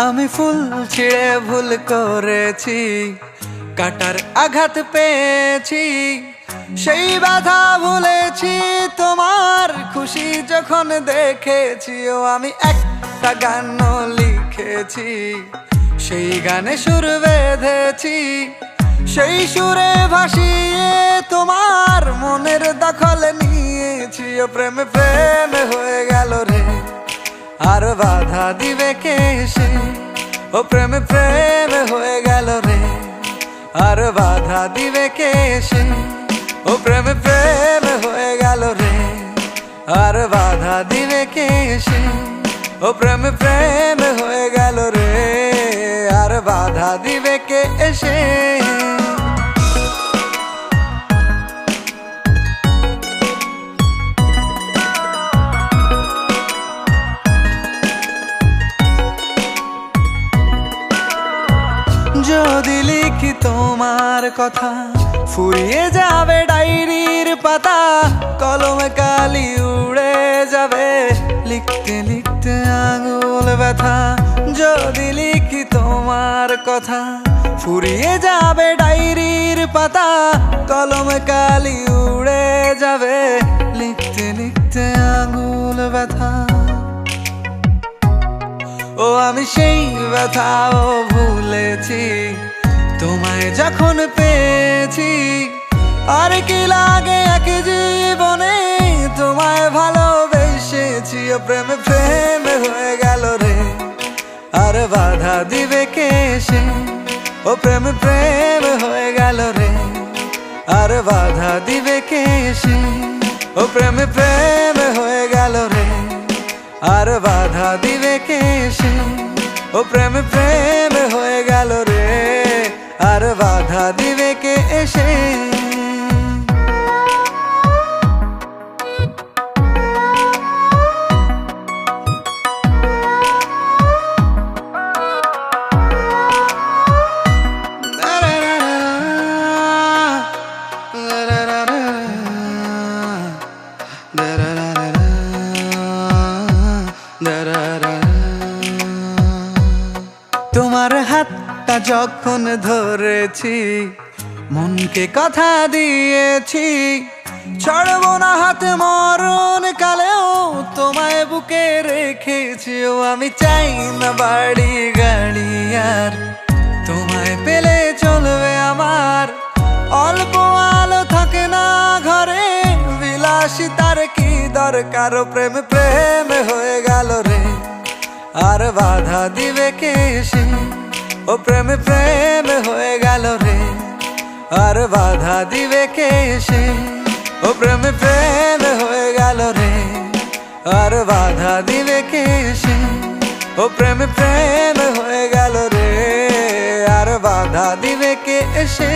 আমি ফুল ছিঁড়ে ভুল করেছি, কাটার আঘাত পেয়েছি, সেই ব্যথা ভুলেছি তোমার খুশি যখন দেখেছি। ও আমি একটা গান লিখেছি, সেই গানে সুর বেঁধেছি, সেই সুরে ভাসিয়ে তোমার মনের দখল নিয়েছি। ও প্রেমে প্রেমে হয়ে গেল রে, আর বাধা দিবে কে সে? ও প্রেমে প্রেমে হয়ে গেল রে, আর বাধা দিবে কে সে? ও প্রেমে প্রেমে হয়ে গেল রে, আর বাধা দিবে কে সে? ও প্রেমে প্রেমে হয়ে গেল রে, আর বাধা দিবে কে এসে? যদি লিখি তোমার কথা, ফুরিয়ে যাবে ডায়েরির পাতা, কলমে কালি উড়ে যাবে, লিখতে লিখতে আঙুল ব্যথা। যদি লিখি তোমার কথা, ফুরিয়ে যাবে ডায়েরির পাতা, কলমে কালি উড়ে যাবে, লিখতে লিখতে আঙুল ব্যথা। ও আমি সেই ব্যথাও ভুলেছি, তোমায় যখন পেয়েছি। আর কি লাগে এক জীবনে, তোমায় ভালোবেসেছি। ও প্রেমে প্রেমে হয়ে গেল রে, আর বাধা দিবে কে সে? ও প্রেমে প্রেমে হয়ে গেল রে, আর বাধা দিবে কে সে? ও প্রেমে প্রেমে হয়ে গেল রে, আর বাধা দিবে কে সে? ও প্রেমে প্রেমে হয়ে গেল রে, আর বাধা দিবে কে এসে? তোমার হাতটা যখন ধরেছি, মনকে কথা দিয়েছি, ছাড়বো না হাত মরণ কালেও, তোমায় বুকে রেখেছি। ও আমি চাই না বাড়ি গাড়ি আর, তোমায় পেলে চলবে আমার। অল্প আলো থাকে না ঘরে, বিলাসিতার কি দরকার? ও প্রেমে প্রেমে হয়ে গেল রে, আর বাধা দিবে কে সে? ও প্রেমে প্রেমে হয়ে গেল রে, আর বাধা দিবে কে সে? ও প্রেমে প্রেমে হয়ে গেল রে, আর বাধা দিবে কে সে? ও প্রেমে প্রেমে হয়ে গেল রে, আর বাধা দিবে কে এসে?